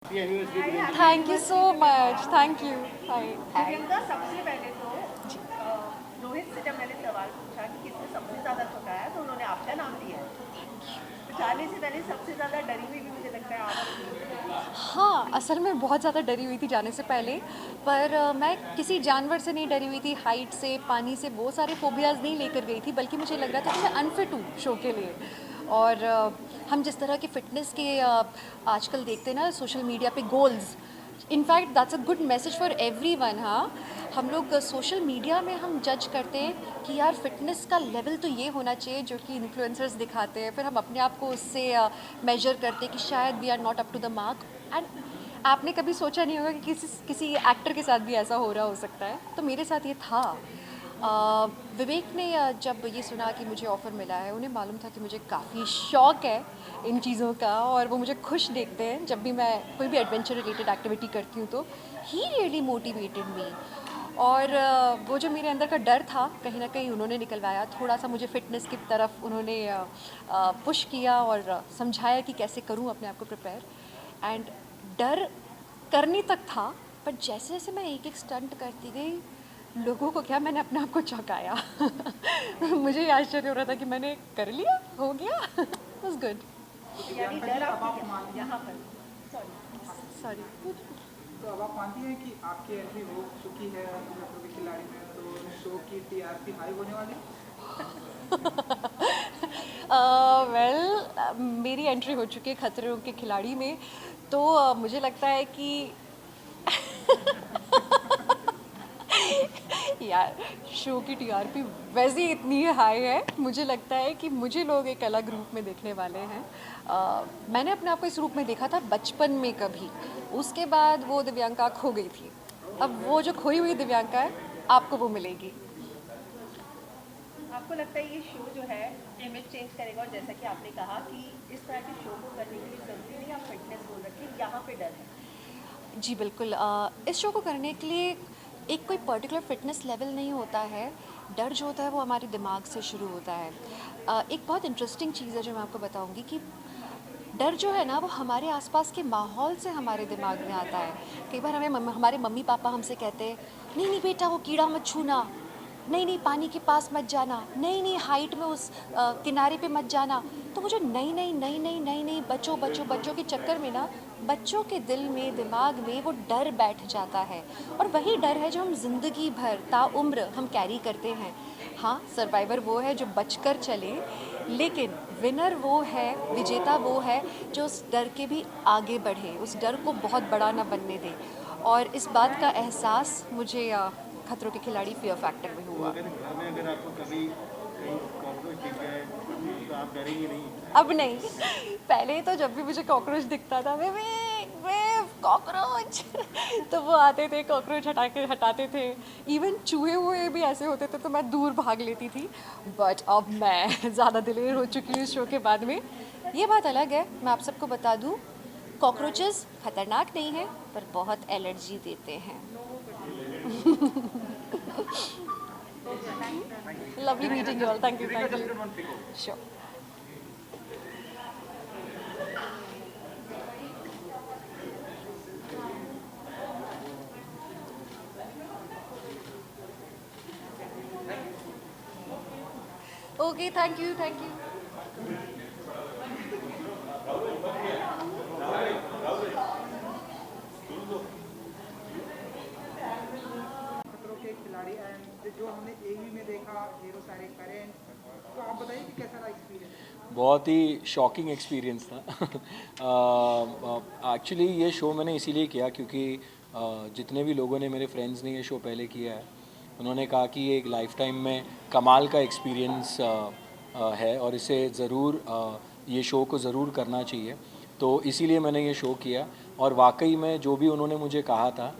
Thank you so much, thank you. Hi hi. Priyanka, सबसे पहले तो रोहित से जब मैंने सवाल पूछा कि किसने सबसे ज़्यादा थकाया तो उन्होंने आपका नाम लिया है। तो जाने से पहले सबसे ज़्यादा डरी हुई भी मुझे लगता है आप थी। हाँ, असल में बहुत ज़्यादा डरी हुई थी जाने से पहले, पर मैं किसी जानवर से नहीं डरी हुई थी, हाइट से, पानी से, वो सारे फ़ोबियाज़ नहीं लेकर गई थी, बल्कि मुझे लग रहा था कि मैं अनफिट हूँ शो के लिए। और हम जिस तरह के फ़िटनेस के आजकल देखते हैं ना सोशल मीडिया पे goals, in fact that's a good message for everyone. हाँ, हम लोग सोशल मीडिया में हम जज करते हैं कि यार फिटनेस का लेवल तो ये होना चाहिए जो कि इन्फ्लुएंसर्स दिखाते हैं, फिर हम अपने आप को उससे मेजर करते हैं कि शायद we are not up to the mark. And आपने कभी सोचा नहीं होगा कि किसी किसी एक्टर के साथ भी ऐसा हो रहा हो सकता है, तो मेरे साथ ये था। विवेक ने जब ये सुना कि मुझे ऑफ़र मिला है, उन्हें मालूम था कि मुझे काफ़ी शौक़ है इन चीज़ों का, और वो मुझे खुश देखते हैं जब भी मैं कोई भी एडवेंचर रिलेटेड एक्टिविटी करती हूँ तो ही रियली मोटिवेटेड मी। और वो जो मेरे अंदर का डर था कहीं ना कहीं उन्होंने निकलवाया, थोड़ा सा मुझे फ़िटनेस की तरफ उन्होंने पुश किया और समझाया कि कैसे करूँ अपने आप को प्रिपेयर। एंड डर करने तक था, पर जैसे जैसे मैं एक एक स्टंट करती गई, लोगों को क्या, मैंने अपने आप को चौंकाया। मुझे ये आश्चर्य हो रहा था कि मैंने कर लिया, हो गया। Was good. तो यानी प्रियंका जी, डर अब आप आपकी मानती यहाँ हैं, पर, सॉरी। सॉरी। तो अब आप मानती हैं कि आपकी एंट्री हो चुकी है खतरों के खिलाड़ी में, तो शो की टीआरपी हाई होने वाली है? वेल, मेरी एंट्री हो चुकी है खतरों के खिलाड़ी में, तो मुझे लगता है कि यार, शो की टीआरपी वैसे ही इतनी हाई है, मुझे लगता है कि मुझे लोग एक अलग रूप में देखने वाले हैं। मैंने अपने आप को इस रूप में देखा था बचपन में कभी, उसके बाद वो दिव्यांका खो गई थी। अब वो जो खोई हुई दिव्यांका है, आपको वो मिलेगी। आपको लगता है ये शो जो है इमेज चेंज करेगा, और जैसा कि आपने कहा कि इस तरह के शो को करने के लिए ज़रूरी नहीं आप फिटनेस बोल रखिए, यहाँ पे डर है। जी बिल्कुल, इस शो को करने के लिए एक कोई पर्टिकुलर फिटनेस लेवल नहीं होता है। डर जो होता है वो हमारे दिमाग से शुरू होता है। एक बहुत इंटरेस्टिंग चीज़ है जो मैं आपको बताऊंगी कि डर जो है ना वो हमारे आसपास के माहौल से हमारे दिमाग में आता है। कई बार हमारे मम्मी पापा हमसे कहते हैं, नहीं नहीं बेटा वो कीड़ा मत छूना, नहीं नहीं पानी के पास मत जाना, नहीं नहीं हाइट में उस किनारे पे मत जाना। तो वो जो नई नई नई नई नई नई बच्चों बच्चों बच्चों के चक्कर में ना बच्चों के दिल में दिमाग में वो डर बैठ जाता है, और वही डर है जो हम ज़िंदगी भर ताउम्र हम कैरी करते हैं। हाँ, सर्वाइवर वो है जो बचकर चले, लेकिन विनर वो है, विजेता वो है जो उस डर के भी आगे बढ़े, उस डर को बहुत बड़ा ना बनने दे। और इस बात का एहसास मुझे खतरों के खिलाड़ी फियर फैक्टर में तो हुआ। अगर घर में अगर आपको कभी कहीं कॉकरोच दिख जाए तो आप डरेंगे नहीं? अब नहीं। पहले तो जब भी मुझे कॉकरोच दिखता था, वे कॉकरोच। तो वो आते थे, कॉकरोच हटाते थे। इवन चूहे हुए भी ऐसे होते थे तो मैं दूर भाग लेती थी। बट अब मैं ज़्यादा दिलेर हो चुकी हूँ इस शो के बाद में। ये बात अलग है, मैं आप सबको बता दूँ, कॉकरोचेस खतरनाक नहीं हैं, पर बहुत एलर्जी देते हैं। Lovely meeting you all, thank you, thank you. Sure. Okay, thank you, thank you. खतरों के खिलाड़ी एंड जो हमने एवी में देखा, हीरो सारे करेंट, तो आप बताइए कि कैसा रहा एक्सपीरियंस? बहुत ही शॉकिंग एक्सपीरियंस था। एक्चुअली ये शो मैंने इसीलिए किया क्योंकि जितने भी लोगों ने, मेरे फ्रेंड्स ने ये शो पहले किया है, उन्होंने कहा कि ये एक लाइफ टाइम में कमाल का एक्सपीरियंस है और इसे ज़रूर ये शो को ज़रूर करना चाहिए। तो इसीलिए मैंने ये शो किया, और वाकई में जो भी उन्होंने मुझे कहा था,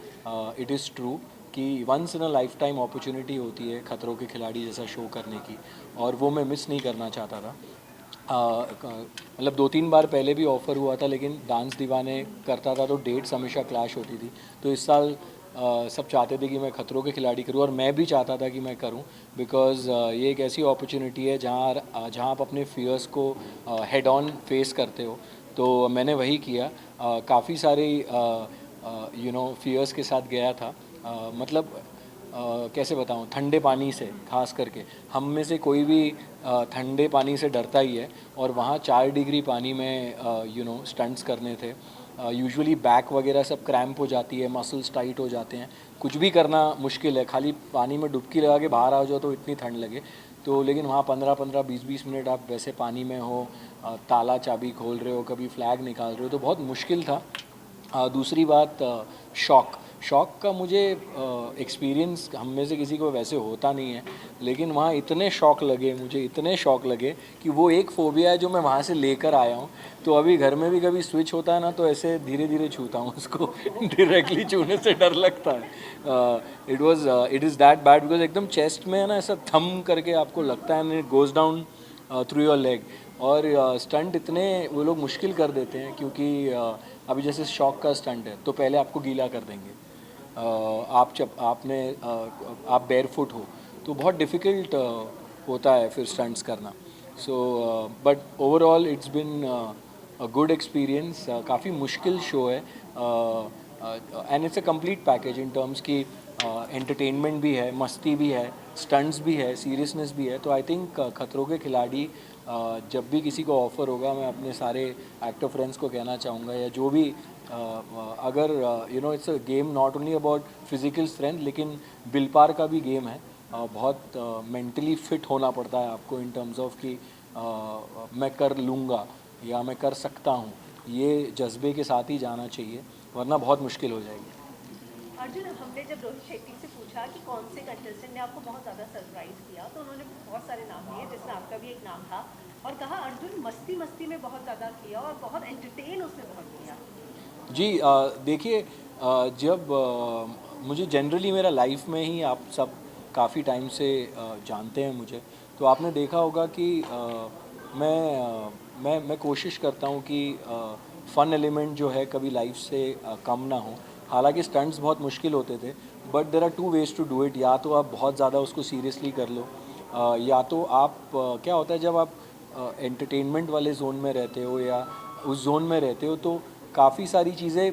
इट इज़ ट्रू कि once in a lifetime opportunity होती है खतरों के खिलाड़ी जैसा शो करने की, और वो मैं मिस नहीं करना चाहता था। मतलब 2-3 बार पहले भी ऑफ़र हुआ था, लेकिन डांस दीवाने करता था तो डेट्स हमेशा क्लैश होती थी। तो इस साल सब चाहते थे कि मैं खतरों के खिलाड़ी करूं, और मैं भी चाहता था कि मैं करूं, बिकॉज़ ये एक ऐसी अपॉर्चुनिटी है जहां आप अपने फियर्स को हेड ऑन फेस करते हो। तो मैंने वही किया। काफ़ी सारे फियर्स के साथ गया था। मतलब कैसे बताऊँ, ठंडे पानी से खास करके हम में से कोई भी ठंडे पानी से डरता ही है, और वहाँ 4 डिग्री पानी में स्टंट्स करने थे। यूजुअली बैक वगैरह सब क्रैम्प हो जाती है, मसल्स टाइट हो जाते हैं, कुछ भी करना मुश्किल है, खाली पानी में डुबकी लगा के बाहर आ जाओ तो इतनी ठंड लगे। तो लेकिन वहाँ 15-15 20-20 मिनट आप वैसे पानी में हो, ताला चाबी खोल रहे हो, कभी फ्लैग निकाल रहे हो, तो बहुत मुश्किल था। दूसरी बात, शॉक का मुझे एक्सपीरियंस हम में से किसी को वैसे होता नहीं है, लेकिन वहाँ इतने शॉक लगे मुझे, इतने शॉक लगे कि वो एक फ़ोबिया है जो मैं वहाँ से लेकर आया हूँ। तो अभी घर में भी कभी स्विच होता है ना, तो ऐसे धीरे धीरे छूता हूँ उसको डायरेक्टली छूने से डर लगता है। It is that bad, because एकदम चेस्ट में है ना, ऐसा थम करके आपको लगता है, and it goes down through your leg. और स्टंट इतने वो लोग मुश्किल कर देते हैं, क्योंकि अभी जैसे शॉक का स्टंट है तो पहले आपको गीला कर देंगे, आप बेयरफुट हो, तो बहुत डिफ़िकल्ट होता है फिर स्टंट्स करना। So but overall it's been a good experience. काफ़ी मुश्किल शो है, and it's a complete package in terms की एंटरटेनमेंट भी है, मस्ती भी है, स्टंट्स भी है, सीरियसनेस भी है। तो आई थिंक खतरों के खिलाड़ी जब भी किसी को ऑफ़र होगा, मैं अपने सारे एक्टर फ्रेंड्स को कहना चाहूँगा, या जो भी अगर it's a game not only about physical strength, लेकिन विल पावर का भी गेम है। बहुत मेंटली फिट होना पड़ता है आपको, इन टर्म्स ऑफ कि मैं कर लूँगा या मैं कर सकता हूँ, ये जज्बे के साथ ही जाना चाहिए, वरना बहुत मुश्किल हो जाएगी। अर्जुन, हमने जब रोहित शेट्टी से पूछा कि कौन से कंटेस्टेंट ने आपको बहुत ज़्यादा सरप्राइज किया, तो उन्होंने बहुत सारे नाम लिए, जिसमें आपका भी एक नाम था, और कहा अर्जुन मस्ती मस्ती में बहुत ज़्यादा किया और बहुत एंटरटेन उसने बहुत किया। जी, देखिए, जब मुझे जनरली मेरा लाइफ में ही, आप सब काफ़ी टाइम से जानते हैं मुझे, तो आपने देखा होगा कि मैं कोशिश करता हूँ कि फ़न एलिमेंट जो है कभी लाइफ से कम ना हो। हालांकि स्टंट्स बहुत मुश्किल होते थे, but there are two ways to do it. या तो आप बहुत ज़्यादा उसको सीरियसली कर लो, या तो आप क्या होता है, जब आप एंटरटेनमेंट वाले जोन में रहते हो या उस जोन में रहते हो, तो काफ़ी सारी चीज़ें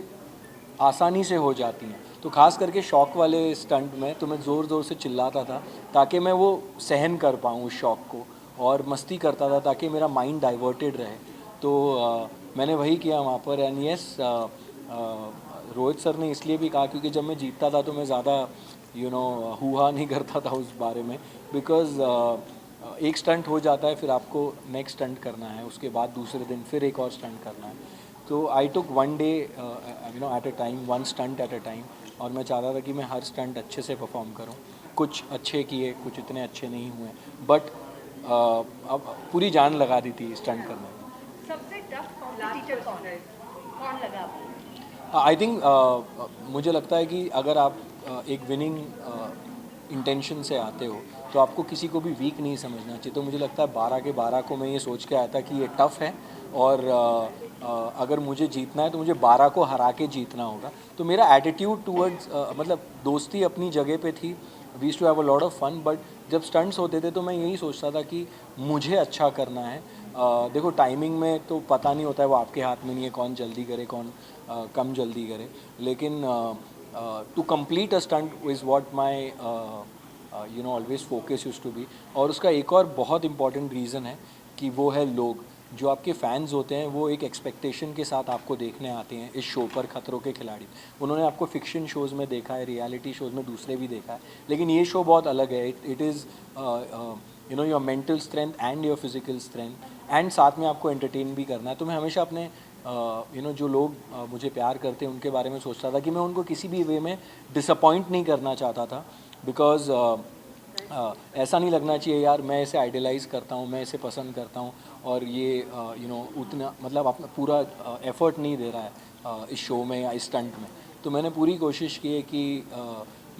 आसानी से हो जाती हैं। तो ख़ास करके शौक वाले स्टंट में तो मैं ज़ोर ज़ोर से चिल्लाता था, ताकि मैं वो सहन कर पाऊँ उस शौक को, और मस्ती करता था ताकि मेरा माइंड डाइवर्टेड रहे। तो मैंने वही किया वहाँ पर। एंड यस, रोहित सर ने इसलिए भी कहा क्योंकि जब मैं जीतता था तो मैं ज़्यादा हुआ नहीं करता था उस बारे में, बिकॉज़ एक स्टंट हो जाता है, फिर आपको नेक्स्ट स्टंट करना है, उसके बाद दूसरे दिन फिर एक और स्टंट करना है। तो I took one day at a time, one stunt at a time, और मैं चाहता था कि मैं हर स्टंट अच्छे से परफॉर्म करूं। कुछ अच्छे किए, कुछ इतने अच्छे नहीं हुए, बट अब पूरी जान लगा दी थी स्टंट करने में। सबसे टफ कॉम्पिटिटर कौन है, कौन लगा आपको? आई थिंक मुझे लगता है कि अगर आप एक विनिंग इंटेंशन से आते हो, तो आपको किसी को भी वीक नहीं समझना चाहिए। तो मुझे लगता है 12 के 12 को मैं ये सोच के आया था कि ये टफ़ है, और अगर मुझे जीतना है तो मुझे 12 को हरा के जीतना होगा। तो मेरा एटीट्यूड टूवर्ड्स, मतलब दोस्ती अपनी जगह पे थी, we used to have a lot of fun, but जब स्टंट्स होते थे तो मैं यही सोचता था कि मुझे अच्छा करना है। देखो, टाइमिंग में तो पता नहीं होता है, वो आपके हाथ में नहीं है कौन जल्दी करे, कौन कम जल्दी करे, लेकिन to complete a stunt is what my always focus used to be. और उसका एक और बहुत इंपॉर्टेंट रीज़न है कि वो है लोग, जो आपके फैंस होते हैं, वो एक एक्सपेक्टेशन के साथ आपको देखने आते हैं इस शो पर, खतरों के खिलाड़ी। उन्होंने आपको फिक्शन शोज़ में देखा है, रियलिटी शोज़ में दूसरे भी देखा है, लेकिन ये शो बहुत अलग है। It is your mental strength and your physical strength, and साथ में आपको एंटरटेन भी करना है। तो मैं हमेशा अपने जो लोग मुझे प्यार करते हैं उनके बारे में सोचता था कि मैं उनको किसी भी वे में डिसअपॉइंट नहीं करना चाहता था, बिकॉज़ ऐसा नहीं लगना चाहिए यार मैं इसे आइडियलाइज़ करता हूँ, मैं इसे पसंद करता हूँ, और ये उतना मतलब अपना पूरा एफर्ट नहीं दे रहा है इस शो में या इस स्टंट में। तो मैंने पूरी कोशिश की है कि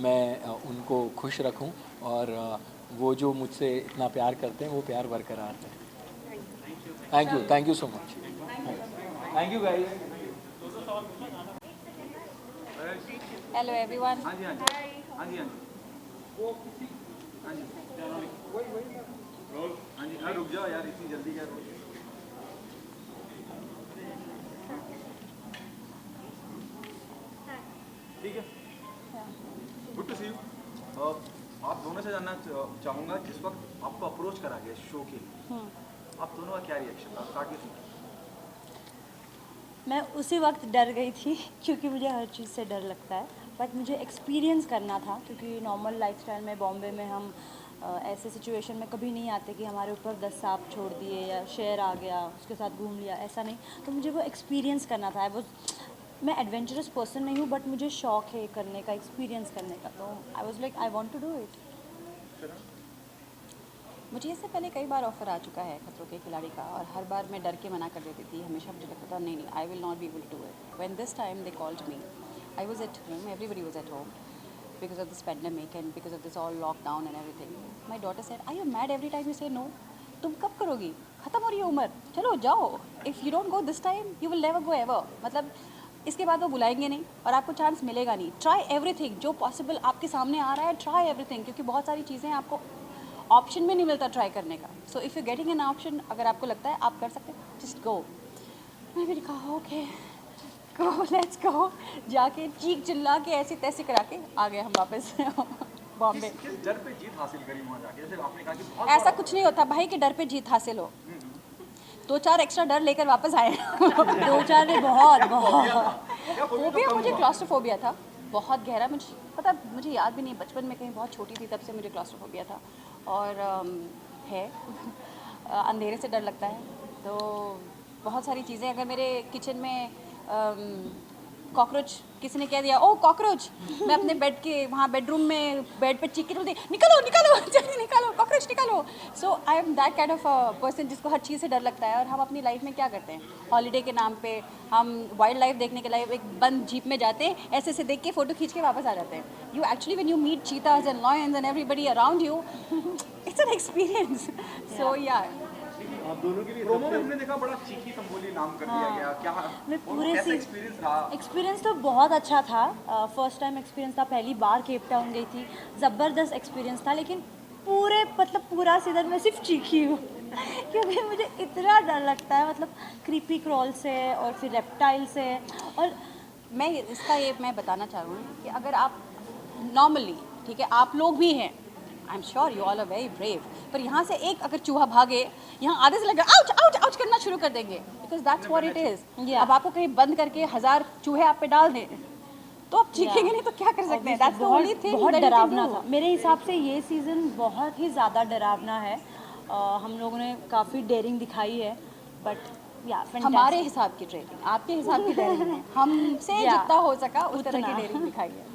मैं उनको खुश रखूँ, और वो जो मुझसे इतना प्यार करते हैं वो प्यार बरकरार रहे। Thank you so much. Thank you guys. Hello everyone. हाँ जी, हाँ जी, हाँ जी, हाँ जी, वो किसी, हाँ जी, हाँ जी, हाँ रुक जाओ यार, इतनी जल्दी क्या। ठीक है, गुड टू सी यू। आप दोनों से जानना चाहूँगा, जिस वक्त आपको अप्रोच करा गया शो के लिए, आप दोनों का क्या रिएक्शन था? Start with you. मैं उसी वक्त डर गई थी क्योंकि मुझे हर चीज़ से डर लगता है, बट मुझे एक्सपीरियंस करना था क्योंकि नॉर्मल लाइफस्टाइल में बॉम्बे में हम ऐसे सिचुएशन में कभी नहीं आते कि हमारे ऊपर 10 सांप छोड़ दिए या शेर आ गया उसके साथ घूम लिया, ऐसा नहीं। तो मुझे वो एक्सपीरियंस करना था। मैं एडवेंचरस पर्सन नहीं हूँ, बट मुझे शौक है करने का, एक्सपीरियंस करने का। तो I was like I want to do it. मुझे इससे पहले कई बार ऑफ़र आ चुका है खतरों के खिलाड़ी का, और हर बार मैं डर के मना कर देती थी। हमेशा मुझे लगता था नहीं, I will not be able to do it. When this time they called me, I was at home, everybody was at home because of this pandemic and because of this all lockdown and everything. My daughter said, are you mad every time you say no? तुम कब करोगी? ख़त्म हो रही है उम्र, चलो जाओ। If you don't go this time you will never go ever. मतलब इसके बाद वो बुलाएंगे नहीं और आपको चांस मिलेगा नहीं। ट्राई एवरीथिंग, जो पॉसिबल आपके सामने आ रहा है, ट्राई एवरीथिंग, क्योंकि बहुत सारी चीज़ें आपको ऑप्शन में नहीं मिलता ट्राई करने का। So if you getting an option, अगर आपको लगता है आप कर सकते हैं, जस्ट गो। मैंने भी कहा ओके गो, लेट्स गो। जाके चीख चिल्ला के ऐसे तैसे करा के आ गए हम वापस बॉम्बे। किस डर पे जीत हासिल करी वहाँ जाके? जैसे आपने कहा कि बहुत ऐसा कुछ नहीं होता भाई कि डर पे जीत हासिल हो। 2-4 एक्स्ट्रा डर लेकर वापस आए 2-4 ने बहुत फोबिया, मुझे क्लॉस्ट्रोफोबिया था बहुत गहरा। मुझे पता, मुझे याद भी नहीं, बचपन में कहीं बहुत छोटी थी तब से मुझे क्लॉस्ट्रोफोबिया था। और है अंधेरे से डर लगता है। तो बहुत सारी चीज़ें, अगर मेरे किचन में कॉकरोच किसी ने कह दिया, ओ कॉकरोच, मैं अपने बेड के वहाँ बेडरूम में बेड पे चीख के बोलती, निकलो निकलो जल्दी निकालो, कॉकरोच निकालो। So I am that kind of person जिसको हर चीज़ से डर लगता है। और हम अपनी लाइफ में क्या करते हैं, हॉलीडे के नाम पे हम वाइल्ड लाइफ देखने के लिए एक बंद जीप में जाते हैं, ऐसे ऐसे देख के फ़ोटो खींच के वापस आ जाते हैं। You actually when you meet cheetahs and lions and everybody around you, it's an experience. So या आप दोनों के लिए प्रोमो में हमने देखा बड़ा चीखी तंबोली नाम कर दिया गया, क्या मैं पूरे कैसा सी- एक्सपीरियंस रहा? एक्सपीरियंस तो बहुत अच्छा था। फर्स्ट टाइम एक्सपीरियंस था, पहली बार केप टाउन गई थी, ज़बरदस्त एक्सपीरियंस था। लेकिन पूरा सीज़न मैं सिर्फ चीखी हूँ क्योंकि मुझे इतना डर लगता है, मतलब क्रीपी क्रॉल से और फिर रेप्टाइल से। और मैं इसका ये मैं बताना चाह रही हूँ कि अगर आप नॉर्मली, ठीक है, आप लोग भी हैं, I am sure you all are very brave, पर यहाँ से एक अगर चूहा भागे, यहाँ आधे से लग रहा आउच आउच आउच करना शुरू कर देंगे, because that's what it is. अब आपको कहीं बंद करके 1000 चूहे आप पे डाल दें तो आप चीखेंगे नहीं तो क्या कर सकते हैं? That's the only thing. बहुत डरावना था मेरे हिसाब से। ये सीज़न बहुत ही ज़्यादा डरावना है। हम लोगों ने काफ़ी डेयरिंग दिखाई है, बट या हमारे हिसाब की ट्रेनिंग, आपके हिसाब की डेयरिंग नहीं। हमसे Yeah. जितना हो सका उस तरह की उतना। डेयरिंग दिखाई है।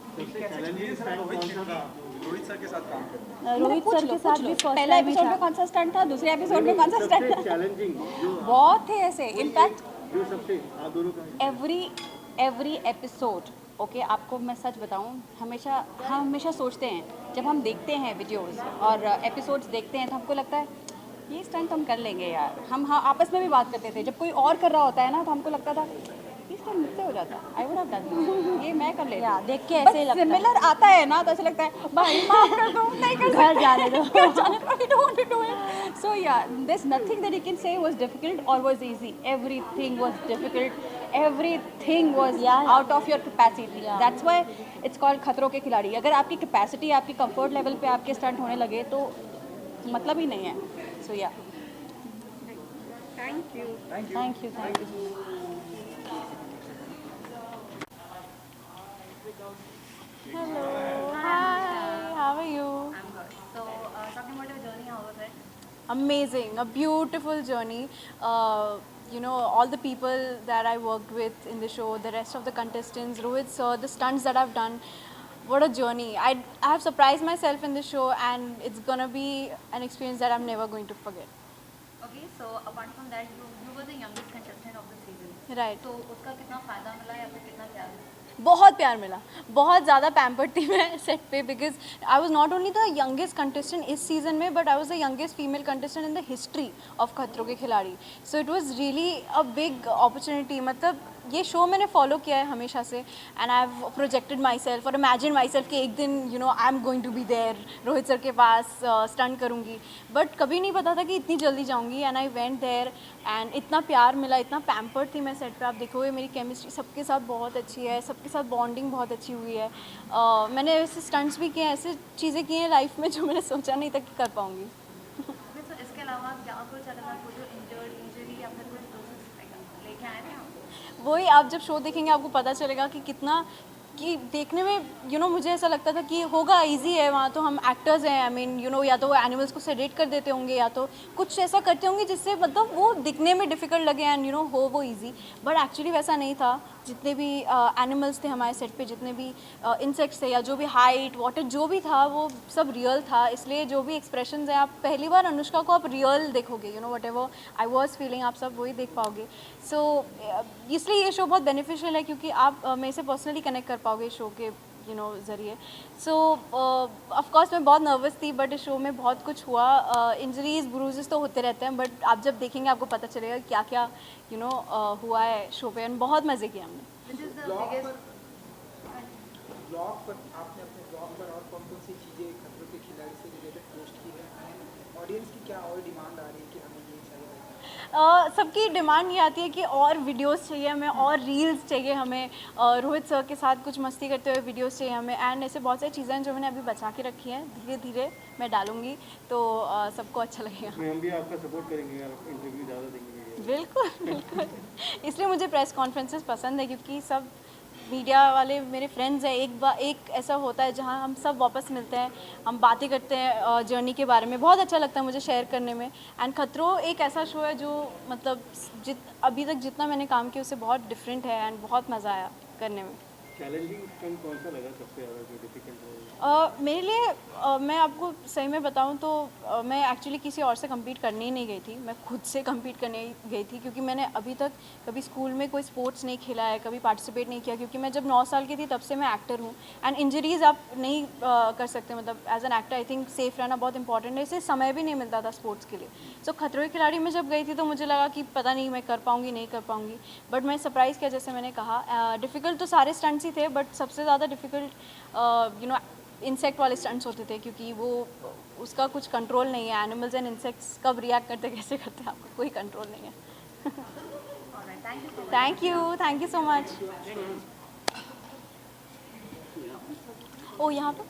रोहित सर के साथ काम करना, रोहित सर के साथ भी फर्स्ट पहला टाइम ही एपिसोड में था। कौन सा स्टंट था, दूसरे एपिसोड में कौन सा स्टंट था? चैलेंजिंग जो बहुत थे ऐसे। इनफैक्ट जो सबसे आप दोनों का एवरी एपिसोड, ओके, आपको मैं सच बताऊं, हम हमेशा सोचते हैं जब हम देखते हैं वीडियोस और एपिसोड्स देखते हैं तो हमको लगता है ये स्टंट हम कर लेंगे यार। हम आपस में भी बात करते थे, जब कोई और कर रहा होता है ना तो हमको लगता था ये स्टंट मुझसे हो जाता, आई वुड हैव डन, ये मैं कर लेती। देख के ऐसे ही लगता है। सिमिलर आता है ना तो ऐसा लगता है भाई माफ कर दो, नहीं कर घर जाने दो। घर जाने दो, I don't want to do it. So yeah, there's nothing that you can say was difficult or was easy. Everything was difficult. Everything was out of your capacity. That's why it's called खतरों के खिलाड़ी। अगर आपकी capacity, आपकी comfort level पे आपके stunt होने लगे तो मतलब ही नहीं है। So yeah. Thank you. Thank you. Hello. Hi. How are you? I'm good. So, talking about your journey, how was it? Amazing. A beautiful journey. All the people that I worked with in the show, the rest of the contestants, Rohit sir, the stunts that I've done. What a journey. I have surprised myself in the show, and it's gonna be an experience that I'm never going to forget. Okay, so apart from that, you were the youngest contestant of the season. Right. So उसका कितना फायदा मिला या फिर कितना प्यार मिला? बहुत प्यार मिला, बहुत ज़्यादा पैम्पर्ड थी मैं सेट पे, because I was not only the youngest contestant इस सीज़न में, but I was the youngest female contestant in the history of Khatron ke Khiladi. So it was really a big opportunity. मतलब ये शो मैंने फॉलो किया है हमेशा से, and I have projected myself और इमेजिन माई सेल्फ कि एक दिन you know I am going to be there, Rohit sir के पास स्टंट करूँगी, बट कभी नहीं पता था कि इतनी जल्दी जाऊँगी। And I went there and इतना प्यार मिला, इतना पैम्पर्ड थी मैं सेट पे। आप देखोगे मेरी केमिस्ट्री सबके साथ बहुत अच्छी है, सबके साथ बॉन्डिंग बहुत अच्छी हुई है। मैंने ऐसे स्टंट्स भी किए हैं, ऐसे चीज़ें की हैं लाइफ में जो मैंने सोचा नहीं था कि कर पाऊँगी। तो इसके अलावा क्या कुछ अगर आपको जो इंजरी या फिर कुछ प्रोसेस लेके आए थे आप? वही आप जब शो देखेंगे आपको पता चलेगा कि कितना, कि देखने में यू नो मुझे ऐसा लगता था कि होगा इजी है, वहाँ तो हम एक्टर्स हैं, आई मीन यू नो या तो वो एनिमल्स को सेडेट कर देते होंगे या तो कुछ ऐसा करते होंगे जिससे मतलब वो दिखने में डिफ़िकल्ट लगे एंड यू नो हो वो इजी, बट एक्चुअली वैसा नहीं था। जितने भी एनिमल्स थे हमारे सेट पे, जितने भी इंसेक्ट्स थे या जो भी हाइट वाटर जो भी था वो सब रियल था। इसलिए जो भी एक्सप्रेशंस हैं, आप पहली बार अनुष्का को आप रियल देखोगे, you know what ever I was feeling आप सब वही देख पाओगे। सो इसलिए ये शो बहुत बेनिफिशियल है क्योंकि आप मेरे से पर्सनली कनेक्ट कर पाओगे शो के यू नो ज़रिए। सो ऑफकोर्स मैं बहुत नर्वस थी, बट इस शो में बहुत कुछ हुआ। इंजरीज ब्रूजेस तो होते रहते हैं, बट आप जब देखेंगे आपको पता चलेगा क्या क्या यू नो हुआ है शो पे, एंड बहुत मज़े किए हमने। ब्लॉग पर आपने अपने ब्लॉग पर और कौन कौन सी चीज़ें खतरों के खिलाड़ी से रिलेटेड पोस्ट की है, एंड ऑडियंस की क्या और डिमांड आ रही है कि हमें ये चाहिए? सबकी डिमांड ये आती है कि और वीडियोस चाहिए हमें, और रील्स चाहिए हमें, रोहित सर के साथ कुछ मस्ती करते हुए वीडियोस चाहिए हमें, एंड ऐसे बहुत सारी चीज़ें हैं जो मैंने अभी बचा के रखी हैं, धीरे धीरे मैं डालूंगी तो सबको अच्छा लगेगा। इसमें हम भी आपका सपोर्ट करेंगे यार, इंटरव्यू ज़्यादा देंगे। बिल्कुल बिल्कुल, इसलिए मुझे प्रेस कॉन्फ्रेंसेस पसंद है क्योंकि सब मीडिया वाले मेरे फ्रेंड्स हैं। एक ऐसा होता है जहाँ हम सब वापस मिलते हैं, हम बातें करते हैं जर्नी के बारे में, बहुत अच्छा लगता है मुझे शेयर करने में। एंड खतरों एक ऐसा शो है जो मतलब अभी तक जितना मैंने काम किया उससे बहुत डिफरेंट है एंड बहुत मज़ा आया करने में। चैलेंजिंग स्टंट कौन सा लगा सबसे ज़्यादा जो डिफिकल्ट है? मेरे लिए मैं आपको सही में बताऊं तो मैं एक्चुअली किसी और से compete करने ही नहीं गई थी, मैं खुद से compete करने गई थी क्योंकि मैंने अभी तक कभी स्कूल में कोई स्पोर्ट्स नहीं खेला है, कभी पार्टिसिपेट नहीं किया, क्योंकि मैं जब 9 साल की थी तब से मैं एक्टर हूँ। एंड इंजरीज़ आप नहीं कर सकते, मतलब as an actor I think safe रहना बहुत इंपॉर्टेंट है, इससे समय भी नहीं मिलता था स्पोर्ट्स के लिए। सो खतरों के खिलाड़ी में जब गई थी तो मुझे लगा कि पता नहीं मैं कर पाऊँगी नहीं कर पाऊँगी, बट मैं सरप्राइज़ किया जैसे मैंने कहा। डिफ़िकल्ट तो सारे स्टंट्स ही थे, बट सबसे ज़्यादा डिफ़िकल्ट यू नो इंसेक्ट वाले स्टंट्स होते थे क्योंकि वो उसका कुछ कंट्रोल नहीं है। एनिमल्स एंड इंसेक्ट्स कब रिएक्ट करते कैसे करते हैं आपका कोई कंट्रोल नहीं है। Thank you so much. ओ यहाँ पे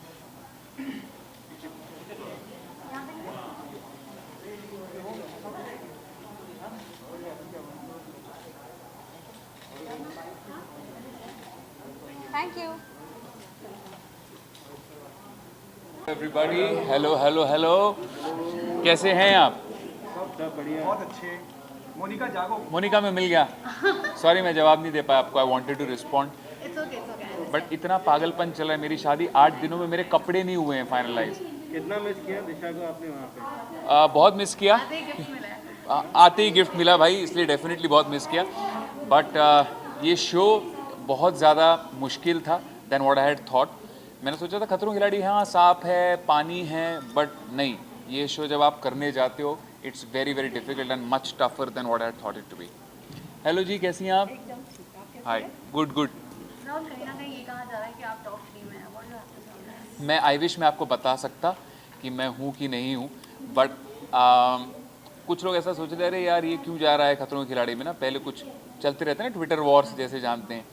thank you. Everybody, hello hello hello, कैसे हैं आप? सब बढ़िया। बहुत अच्छे। मोनिका जागो। मोनिका में मिल गया। सॉरी मैं जवाब नहीं दे पाया आपको, I wanted to respond, but इतना पागलपन चल रहा है। मेरी शादी 8 दिनों में मेरे कपड़े नहीं हुए हैं फाइनलाइज। कितना मिस किया दिशा को आपने वहाँ पे? बहुत मिस किया, आते ही गिफ्ट मिला भाई, इसलिए डेफिनेटली बहुत मिस किया। बट ये शो बहुत ज़्यादा मुश्किल था than what I had thought. मैंने सोचा था खतरों खिलाड़ी हाँ सांप है पानी है, बट नहीं, ये शो जब आप करने जाते हो it's very very difficult and much tougher than what I had thought it to be. Hello जी, कैसी हैं आप? हाय, गुड गुड। राहुल, कहीं ना कहीं ये कहा जा रहा है कि आप टॉप 3 में हैं, व्हाट डू हैव टू से? मैं आई विश मैं आपको बता सकता कि मैं हूँ कि नहीं हूँ, बट कुछ लोग ऐसा सोच रहे अरे यार ये क्यों जा रहा है खतरों के खिलाड़ी में ना। पहले कुछ चलते रहते हैं ना, ट्विटर वॉर्स जैसे जानते हैं,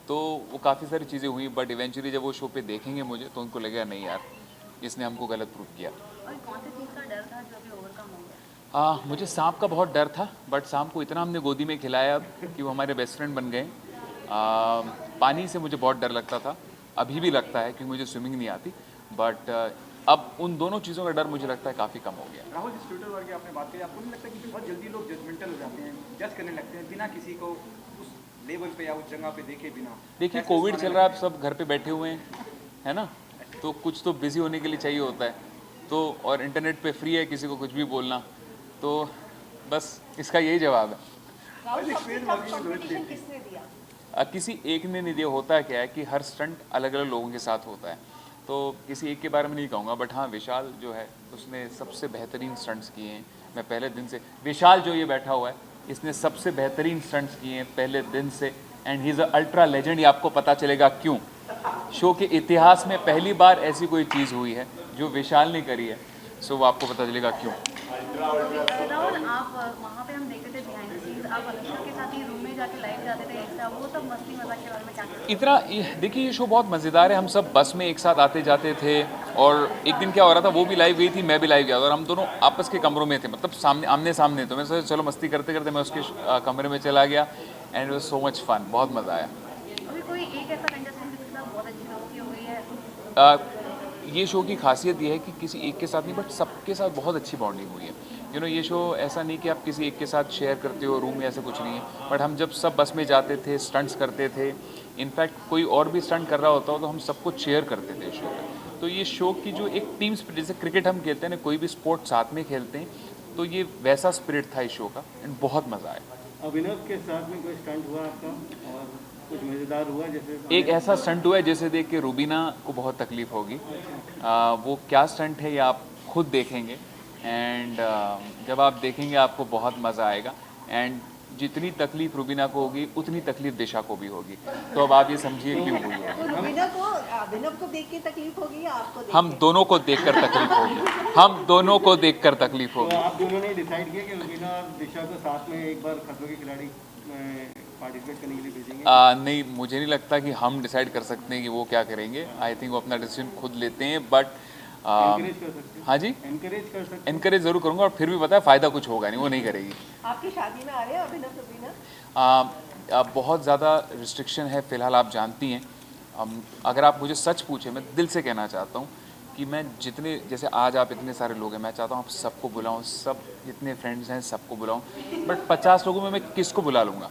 तो वो काफ़ी सारी चीज़ें हुई, बट इवेंचुअली जब वो शो पे देखेंगे मुझे तो उनको लगेगा नहीं यार इसने हमको गलत प्रूव किया। और कौन सी चीज़ का डर था जो अभी ओवरकम हो गया? मुझे सांप का बहुत डर था, बट सांप को इतना हमने गोदी में खिलाया अब कि वो हमारे बेस्ट फ्रेंड बन गए। पानी से मुझे बहुत डर लगता था, अभी भी लगता है क्योंकि मुझे स्विमिंग नहीं आती, बट अब उन दोनों चीज़ों का डर मुझे लगता है काफ़ी कम हो गया। राहुल, जिस ट्विटर वार की आपने बात की, आपको नहीं लगता कि बहुत जल्दी लोग जजमेंटल हो जाते हैं, जज करने लगते हैं बिना किसी को उस लेवल पे या उस जगह पे देखे बिना? देखिए कोविड चल रहा है, आप सब घर पे बैठे हुए हैं, है ना, तो कुछ तो बिजी होने के लिए चाहिए होता है, तो और इंटरनेट पे फ्री है किसी को कुछ भी बोलना, तो बस इसका यही जवाब है। किसने दिया? किसी एक ने नहीं दिया। होता है क्या है कि हर स्टंट अलग अलग लोगों के साथ होता है, तो किसी एक के बारे में नहीं कहूँगा, बट हाँ विशाल जो है उसने सबसे बेहतरीन स्टंट्स किए हैं। मैं पहले दिन से, विशाल जो ये बैठा हुआ है इसने सबसे बेहतरीन स्टंट्स किए हैं पहले दिन से, and he is a ultra legend. ये आपको पता चलेगा क्यों। शो के इतिहास में पहली बार ऐसी कोई चीज़ हुई है जो विशाल ने करी है, सो वो आपको पता चलेगा क्यों। राहुल, आप वहाँ पे हम देखते थे बिहाइंड द सीन्स, आप अनुष्का के साथ ही रूम में जाके लाइव जाते थे एक साथ, वो सब मस्ती मजाक के बारे में क्या कहते इतना देखिए, ये शो बहुत मज़ेदार है। हम सब बस में एक साथ आते जाते थे, और एक दिन क्या हो रहा था, वो भी लाइव गई थी, मैं भी लाइव गया था, और हम दोनों आपस के कमरों में थे, मतलब सामने आमने सामने। तो मैं सोचा चलो मस्ती करते करते मैं उसके कमरे में चला गया, and it was so much fun, बहुत मज़ा आया। अभी कोई एक ऐसा कंटेस्टेंट जिसके साथ बहुत अच्छी दोस्ती हो गई है? ये शो की खासियत ये है कि किसी एक के साथ नहीं, बट सबके साथ बहुत अच्छी बॉन्डिंग हुई है। यू नो, ये शो ऐसा नहीं कि आप किसी एक के साथ शेयर करते हो रूम में, ऐसा कुछ नहीं है। बट हम जब सब बस में जाते थे, स्टंट्स करते थे, इनफैक्ट कोई और भी स्टंट कर रहा होता हो तो हम सबको शेयर करते थे शो में। तो ये शो की जो एक टीम स्पिरिट, जैसे क्रिकेट हम खेलते हैं ना, कोई भी स्पोर्ट साथ में खेलते हैं, तो ये वैसा स्पिरिट था इस शो का, एंड बहुत मज़ा आया। अभिनव के साथ में कोई स्टंट हुआ आपका और कुछ मज़ेदार हुआ? जैसे एक ऐसा स्टंट हुआ है जिसे देख के रूबीना को बहुत तकलीफ होगी। वो क्या स्टंट है ये आप खुद देखेंगे, एंड जब आप देखेंगे आपको बहुत मज़ा आएगा। एंड जितनी तकलीफ रूबीना को होगी उतनी तकलीफ दिशा को भी होगी, तो अब आप ये समझिए क्यों हुई होगी। अभिनव को देख के तकलीफ होगी या आपको देख हम दोनों को देखकर तकलीफ होगी, हम दोनों को देखकर तकलीफ तो होगी। आप दोनों ने डिसाइड किया कि रुबीना और दिशा को साथ में एक बार खतरों के खिलाड़ी में पार्टिसिपेट करने के लिए भेजेंगे? नहीं, मुझे नहीं लगता कि हम डिसाइड कर सकते हैं कि वो क्या करेंगे। आई थिंक वो अपना डिसीजन खुद लेते हैं, बट एनकरेज कर सकते हैं? हाँ जी, एनकरेज कर सकते हैं? एनकरेज ज़रूर करूँगा, और फिर भी पता है फ़ायदा कुछ होगा नहीं, वो नहीं करेगी। आपकी शादी में आ रहे हैं अभिनव रुबीना? बहुत ज़्यादा रिस्ट्रिक्शन है फ़िलहाल, आप जानती हैं। अगर आप मुझे सच पूछे, मैं दिल से कहना चाहता हूँ कि मैं जितने, जैसे आज आप इतने सारे लोग हैं, मैं चाहता हूँ आप सबको बुलाऊँ, सब जितने फ्रेंड्स हैं सबको बुलाऊँ, बट 50 लोगों में मैं किसको बुला लूँगा?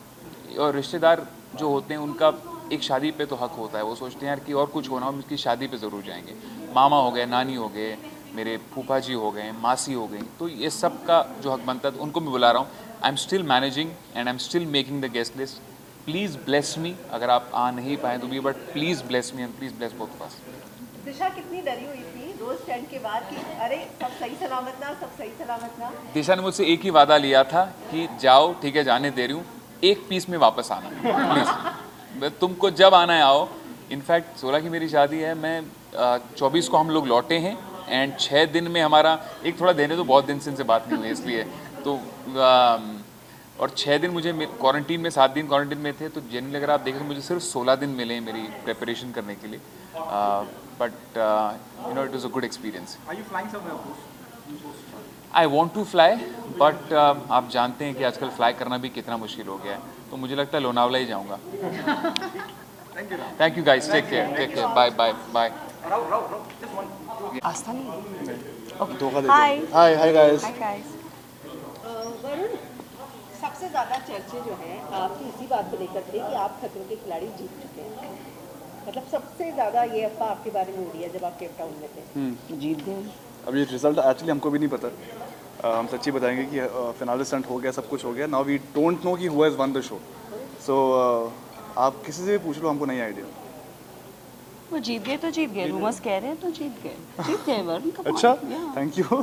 और रिश्तेदार जो होते हैं उनका एक शादी पे तो हक होता है, वो सोचते हैं यार कि और कुछ होना हो, हम इसकी शादी पे ज़रूर जाएंगे। मामा हो गए, नानी हो गए, मेरे फूफा जी हो गए, मासी हो गई, तो ये सब का जो हक बनता है, तो उनको मैं बुला रहा हूँ। I am still managing and I am still making the guest list. Please bless me, अगर आप आ नहीं पाए तो भी, but please bless me and please bless both of us. Disha कितनी डरी हुई थी रोज स्टैंड के बाद कि अरे सब सही सलामत ना, सब सही सलामत ना? दिशा ने मुझसे एक ही वादा लिया था कि जाओ, ठीक है, जाने दे रही हूँ, एक पीस में वापस आना प्लीज़। तुमको जब आना है आओ। इनफैक्ट 16 की मेरी शादी है, मैं 24 को हम लोग लौटे हैं, एंड 6 दिन में हमारा एक थोड़ा देने तो बहुत दिन से इनसे बात नहीं हुई इसलिए तो और 6 दिन मुझे क्वारंटीन में, 7 दिन क्वारंटीन में थे, तो जनरली अगर आप देखें तो मुझे सिर्फ 16 दिन मिले हैं मेरी प्रिपरेशन करने के लिए। But you know, it was a good experience. Are you flying somewhere? I want to fly, but आप जानते हैं कि आजकल फ्लाई करना भी कितना मुश्किल हो गया है, तो मुझे लगता है लोनावला ही जाऊँगा। Thank you guys, take care, bye bye bye. Just one. Aastha नहीं। Hi hi guys. Hi guys. Varun, सबसे ज़्यादा चर्चे जो हैं आपकी इसी बात को लेकर थे कि आप खतरों के खिलाड़ी जीत चुके हैं। मतलब सबसे ज़्यादा ये अफवाह आपके बारे में उड़ी है जब आप केप टाउन में थे। जीत गए। अब ये रिजल्ट एक्चुअली हमको भी नहीं पता। हम सच्ची बताएंगे कि फिनाले स्टंट हो गया, सब कुछ हो गया। नाउ वी डोंट नो कि who has won the show. So आप किसी से भी पूछ लो, हमको नहीं आइडिया। वो जीत गए तो जीत गए, रूमर्स कह रहे हैं तो जीत गए वरुण। अच्छा, थैंक यू। तो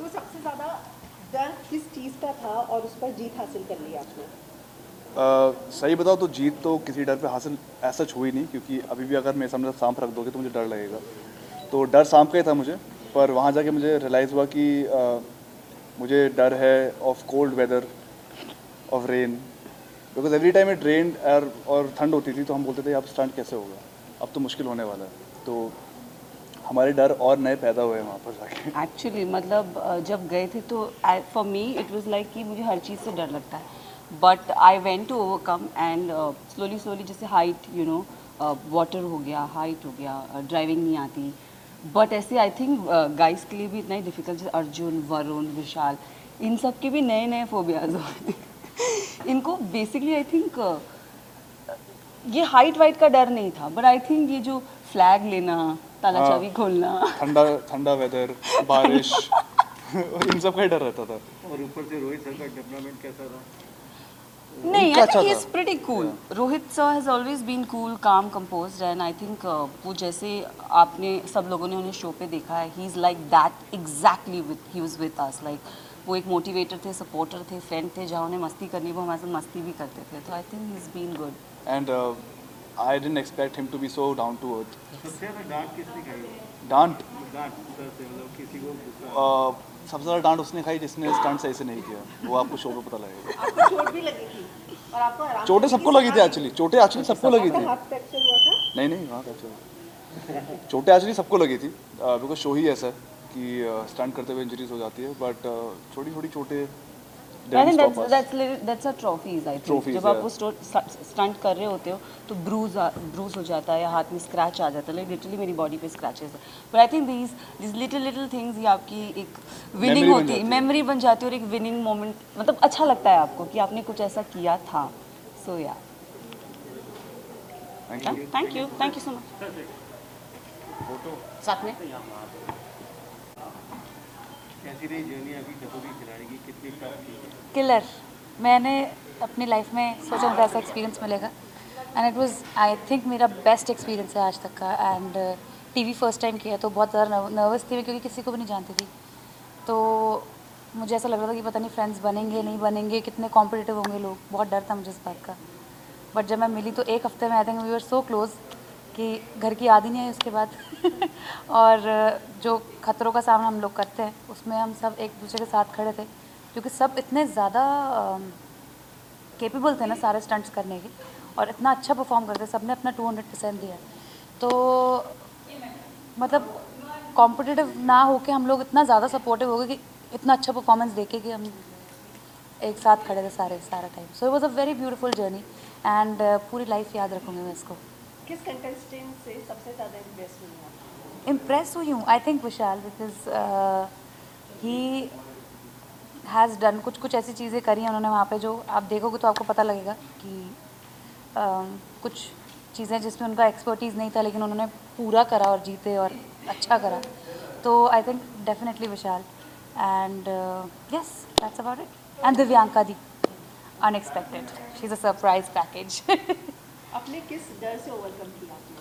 सबसे ज़्यादा डर किस चीज़ का था और उस पर जीत हासिल कर ली आपने? सही बताओ तो जीत तो किसी डर पे हासिल ऐसा हुई नहीं, क्योंकि अभी भी अगर मेरे सामने सांप रख दोगे तो मुझे डर लगेगा। तो डर सांप का ही था मुझे, पर वहाँ जाके मुझे रियलाइज़ हुआ कि मुझे डर है of cold weather, of rain, because every time it rain और ठंड होती थी तो हम बोलते थे अब स्टंट कैसे होगा, अब तो मुश्किल होने वाला है। तो हमारे डर और नए पैदा हुए वहाँ पर जाके। एक्चुअली मतलब जब गए थे तो for me it was like कि मुझे हर चीज़ से डर लगता है, but I went to overcome and slowly जैसे हाइट, यू नो, वाटर हो गया, हाइट हो गया, ड्राइविंग नहीं आती, बट ऐसे आई थिंक गाइस के लिए भी इतना ही डिफिकल्ट, जैसे अर्जुन, वरुण, विशाल, इन सब के भी नए नए फोबियाज हुए। इनको बेसिकली आई थिंक ये हाइट वाइट का डर नहीं था, बट आई थिंक ये जो फ्लैग लेना, ताला चाबी खोलना, ठंडा वेदर, बारिश इन सब का ही डर रहता था। और ऊपर से रोहित सर का डेवलपमेंट कैसा था? नहीं, I think he is pretty cool. Rohit sir has always been cool, calm, composed, and I think वो जैसे आपने सब लोगों ने उन्हें शो पे देखा है, he is like that exactly, he was with us, like वो एक मोटिवेटर थे, सपोर्टर थे, फ्रेंड थे, जहाँ उन्हें मस्ती करनी वो हमारे साथ मस्ती भी करते थे. तो I think he is been good. And I didn't expect him to be so down to earth. सबसे ज़्यादा डांट किसने खाई? डांट डांट सर से, मतलब किसी को गुस्सा? सबसे ज़्यादा डांट उसने खाई जिसने स्टंट सही से नहीं किया. वो आपको शो में पता लगेगा. आपको चोट भी लगी थी और आपको आराम चोटें सबको लगी थी एक्चुअली. चोटें एक्चुअली सबको लगी थी. हाथ फ्रैक्चर हुआ था? नहीं वहाँ फ्रैक्चर. चोटें एक्चुअली सबको लगी थी बिकॉज शो ही ऐसा है कि स्टंट करते हुए इंजरीज हो जाती है. बट छोटी छोटी चोटें I think that's a trophies. I think Trophies, जब आप वो स्टंट कर रहे होते हो तो ब्रूज हो जाता है या हाथ में स्क्रैच आ जाता है. लाइक लिटरली मेरी बॉडी पे स्क्रैचेस है. But I think these little things ये आपकी एक विनिंग होती है, मेमोरी बन जाती है और एक विनिंग मोमेंट मतलब अच्छा लगता है आपको कि आपने कुछ ऐसा किया था. सो या थैंक यू सो मच. साथ में कैसी रही जर्नी अभी खतरों के खिलाड़ी की? कितनी टफ थी? किलर. मैंने अपनी लाइफ में सोचा था ऐसा एक्सपीरियंस मिलेगा and it was I think मेरा बेस्ट एक्सपीरियंस है आज तक का. एंड टीवी फर्स्ट टाइम किया तो बहुत ज़्यादा नर्वस थी क्योंकि किसी को भी नहीं जानती थी. तो मुझे ऐसा लग रहा था कि पता नहीं फ्रेंड्स बनेंगे नहीं बनेंगे, कितने कॉम्पिटिटिव होंगे लोग. बहुत डर था मुझे इस बात का. बट जब मैं मिली तो एक हफ्ते में I think we were so close कि घर की याद ही नहीं आई उसके बाद. और जो खतरों का सामना हम लोग करते हैं उसमें हम सब एक दूसरे के साथ खड़े थे क्योंकि सब इतने ज़्यादा कैपेबल थे ना सारे स्टंट्स करने के और इतना अच्छा परफॉर्म करते. सब ने अपना 200% दिया. तो मतलब कॉम्पिटिटिव ना होके हम लोग इतना ज़्यादा सपोर्टिव हो गए कि इतना अच्छा परफॉर्मेंस देके कि हम एक साथ खड़े थे सारा time. So it was a very beautiful journey and पूरी लाइफ याद रखूँगी मैं इसको. किस कंटेस्टेंट से सबसे ज़्यादा इम्प्रेस हुई आप? इम्प्रेस हुई हूँ I think Vishal because he has done कुछ ऐसी चीज़ें करी हैं उन्होंने वहाँ पे जो आप देखोगे तो आपको पता लगेगा कि कुछ चीज़ें जिसमें उनका एक्सपर्टीज़ नहीं था लेकिन उन्होंने पूरा करा और जीते और अच्छा करा. तो I think definitely Vishal and yes that's about it. And Divyanka the unexpected, she is a surprise package. आपने किस डर से ओवरकम किया आपने?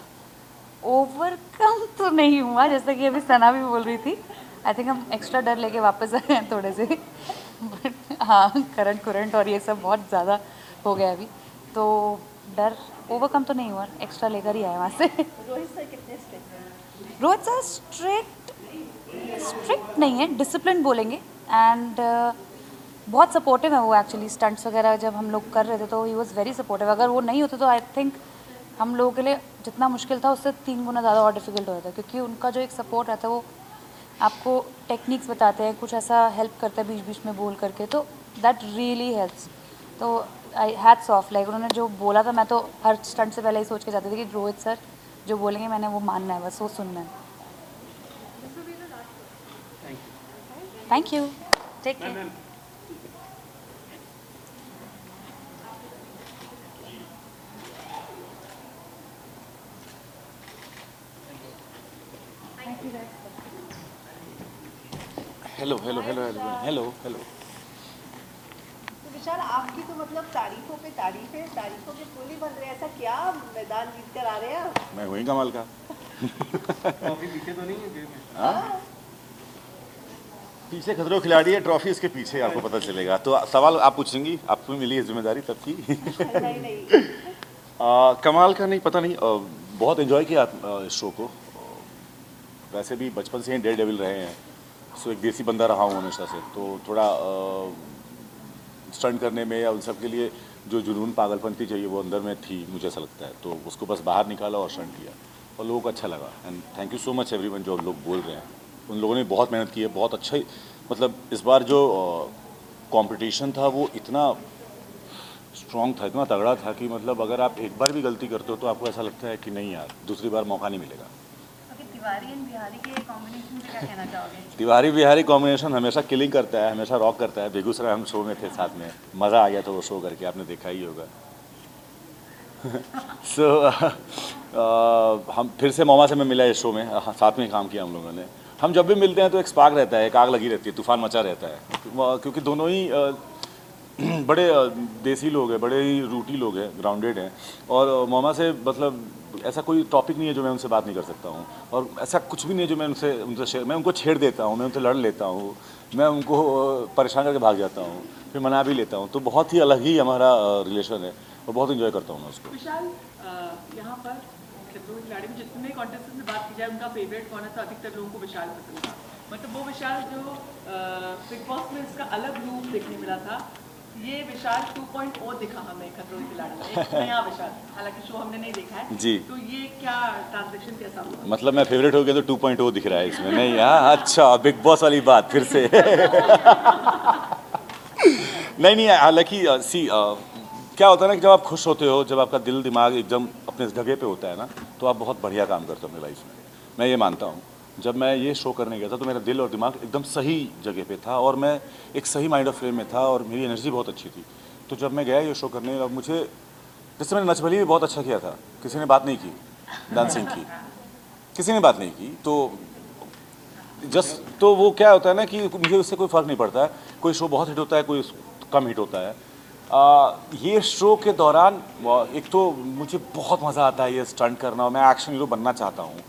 ओवरकम तो नहीं हुआ जैसा कि अभी सना भी बोल रही थी. आई थिंक हम एक्स्ट्रा डर लेके वापस आए हैं थोड़े से. बट हाँ करंट और ये सब बहुत ज़्यादा हो गया अभी. तो डर ओवरकम तो नहीं हुआ, एक्स्ट्रा लेकर ही आए वहाँ से. रोहित सर कितने स्ट्रिक्ट हैं? रोहित सर स्ट्रिक्ट नहीं है, डिसिप्लिन बोलेंगे. एंड बहुत सपोर्टिव है वो एक्चुअली. स्टंट्स वगैरह जब हम लोग कर रहे थे तो ही वॉज वेरी सपोर्टिव. अगर वो नहीं होते तो आई थिंक हम लोगों के लिए जितना मुश्किल था उससे 3 गुना ज़्यादा और डिफ़िकल्ट हो जाता है क्योंकि उनका जो एक सपोर्ट रहता है वो आपको टेक्निक्स बताते हैं, कुछ ऐसा हेल्प करता है बीच बीच में बोल करके. तो दैट रियली हेल्प्स. तो आई हैट्स ऑफ. लाइक उन्होंने जो बोला था मैं तो हर स्टंट से पहले ही सोच के जाती थी कि रोहित सर जो बोलेंगे मैंने वो मानना है, बस वो सुनना है. Thank you. Take care. Hello. तो विशाल आपकी तो मतलब तारीफों पे तारीफों के पुल ही बन रहे हैं. ऐसा क्या मैदान जीत कर आ रहे हैं आप? मैं वही कमाल का. ट्रॉफी पीछे तो नहीं है जेब में? हाँ? पीछे खतरों खिलाड़ी है, ट्रॉफी उसके पीछे आपको पता चलेगा. तो सवाल आप पूछेंगी, आपको मिली है जिम्मेदारी तब की. नहीं. कमाल का नहीं, पता नहीं. बहुत एंजॉय किया इस शो को. वैसे भी बचपन से ही डेयर डेविल रहे हैं, सो एक देसी बंदा रहा हूँ हमेशा से. तो थोड़ा स्टंट करने में या उन सब के लिए जो जुनून पागलपंती चाहिए वो अंदर में थी, मुझे ऐसा लगता है. तो उसको बस बाहर निकाला और स्टंट किया और लोगों को अच्छा लगा. And thank you so much everyone जो लोग बोल रहे हैं. उन लोगों ने बहुत मेहनत की है, बहुत अच्छा. मतलब इस बार जो कंपटीशन था वो इतना स्ट्रॉन्ग था, इतना तगड़ा था कि मतलब अगर आप एक बार भी गलती करते हो तो आपको ऐसा लगता है कि नहीं यार दूसरी बार मौका नहीं मिलेगा. तिवारी एंड बिहारी के कॉम्बिनेशन से क्या कहना चाहोगे? तिवारी बिहारी कॉम्बिनेशन हमेशा किलिंग करता है, हमेशा रॉक करता है. बेगूसराय हम शो में थे साथ में, मज़ा आ गया था वो शो करके, आपने देखा ही होगा. हम फिर से मोमा से मैं मिला इस शो में, साथ में काम किया हम लोगों ने. हम जब भी मिलते हैं तो एक स्पार्क रहता है, एक आग लगी रहती है, तूफान मचा रहता है. क्योंकि दोनों ही बड़े देसी लोग हैं, बड़े ही रूटी लोग हैं, ग्राउंडेड हैं. और मोमा से मतलब ऐसा कोई टॉपिक नहीं है जो मैं उनसे बात नहीं कर सकता हूँ, और ऐसा कुछ भी नहीं है जो मैं उनसे शेयर, मैं उनको छेड़ देता हूँ, मैं उनसे लड़ लेता हूँ, मैं उनको परेशान करके भाग जाता हूँ, फिर मना भी लेता हूँ। तो बहुत ही अलग ही हमारा रिलेशन है और बहुत इन्जॉय करता हूँ मैं उसको। विशाल, यहाँ पर खतरों के खिलाड़ी में जितने कॉन्टेस्टेंट से बात की जाए उनका फेवरेट कौन है, तो अधिकतर लोगों को विशाल पसंद था। मतलब वो विशाल जो बिग बॉस में इसका अलग रूप देखने मिला था, ये विशाल 2.0 दिखा हमें खतरों के खिलाड़ी में, एक नया विशाल। हालांकि शो हमने नहीं देखा है जी, तो ये क्या ट्रांजेक्शन कैसा हुआ? मतलब मैं फेवरेट हो गया तो 2.0 दिख रहा है इसमें? नहीं, हाँ, अच्छा, बिग बॉस वाली बात फिर से। नहीं, हालांकि सी क्या होता है ना कि जब आप खुश होते हो, जब आपका दिल दिमाग एकदम अपने जगह पे होता है ना, तो आप बहुत बढ़िया काम करते हो अपनी लाइफ में। मैं ये मानता हूँ। जब मैं ये शो करने गया था तो मेरा दिल और दिमाग एकदम सही जगह पे था और मैं एक सही माइंड ऑफ फ्रेम में था और मेरी एनर्जी बहुत अच्छी थी। तो जब मैं गया ये शो करने, अब मुझे, जैसे मैंने नच भली भी बहुत अच्छा किया था, किसी ने बात नहीं की, डांसिंग की किसी ने बात नहीं की, तो जस्ट तो वो क्या होता है ना कि मुझे उससे कोई फ़र्क नहीं पड़ता है। कोई शो बहुत हिट होता है, कोई कम हिट होता है। ये शो के दौरान एक तो मुझे बहुत मज़ा आता है ये स्टंट करना, और मैं एक्शन हीरो बनना चाहता हूँ।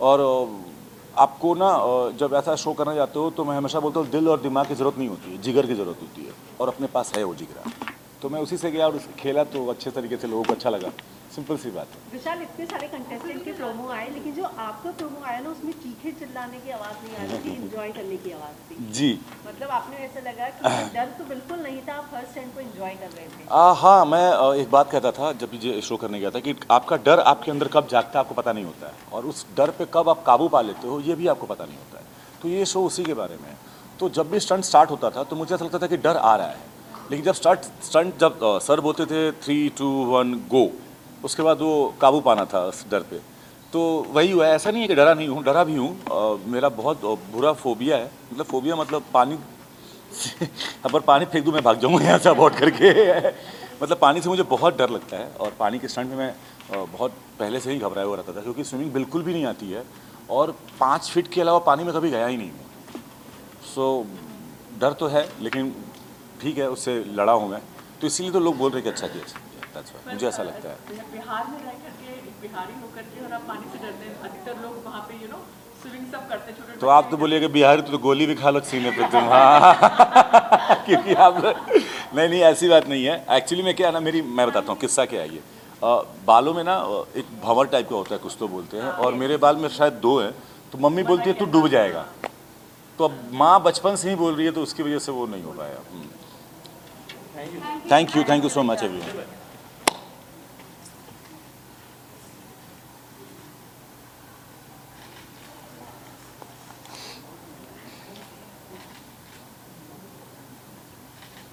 और आपको ना जब ऐसा शो करने जाते हो तो मैं हमेशा बोलता हूँ दिल और दिमाग की ज़रूरत नहीं होती है, जिगर की ज़रूरत होती है, और अपने पास है वो जिगरा। तो मैं उसी से गया और खेला तो अच्छे तरीके से लोगों को अच्छा लगा। सिंपल सी बात है। विशाल, इतने सारे कंटेस्टेंट के प्रोमो आए, लेकिन जो आपका प्रोमो आया ना उसमें चीखे चिल्लाने की आवाज़ नहीं आ रही थी, एंजॉय करने की आवाज़ थी। जी, मतलब आपने ऐसा लगा कि डर तो बिल्कुल नहीं था, आप हर स्टैंड को एंजॉय कर रहे थे। हाँ, मैं एक बात कहता था जब ये शो करने गया था कि आपका डर आपके अंदर कब जागता है आपको पता नहीं होता है, और उस डर पे कब आप काबू पा लेते हो ये भी आपको पता नहीं होता है। तो ये शो उसी के बारे में है। तो जब भी स्टंट स्टार्ट होता था तो मुझे ऐसा लगता था कि डर आ रहा है, लेकिन जब स्टंट जब सर बोलते थे 3, 2, 1 गो, उसके बाद वो काबू पाना था उस डर पे। तो वही हुआ है। ऐसा नहीं है कि डरा नहीं हूँ, डरा भी हूँ। मेरा बहुत बुरा फोबिया है, मतलब फोबिया मतलब पानी अगर पानी फेंक दूँ मैं भाग जाऊँगा यहाँ से अबॉर्ड करके। मतलब पानी से मुझे बहुत डर लगता है, और पानी के स्टंट में मैं बहुत पहले से ही घबराया हुआ रहता था, क्योंकि स्विमिंग बिल्कुल भी नहीं आती है और 5 फीट के अलावा पानी में कभी गया ही नहीं हूँ। सो डर तो है, लेकिन ठीक है, उससे लड़ा हूँ मैं, तो इसीलिए तो लोग बोल रहे कि अच्छा किया। मुझे ऐसा लगता है। बिहार में रह करके, बिहारी होकर के, और आप पानी से डरते हैं। अधिकतर लोग वहाँ पे स्विमिंग सब करते हैं, छोटे। तो आप तो बोलिए कि बिहारी तो गोली भी खा लो सीने पे तुम। हाँ। क्योंकि आप नहीं, ऐसी बात नहीं है। एक्चुअली में क्या है ना, मैं बताता हूँ किस्सा क्या है। ये बालों में ना एक भंवर टाइप का होता है, कुछ तो बोलते हैं, और मेरे बाल में शायद 2 हैं। तो मम्मी बोलती है तू डूब जाएगा, तो अब माँ बचपन से ही बोल रही है, तो उसकी वजह से वो नहीं हो पाया। Thank you so much everyone.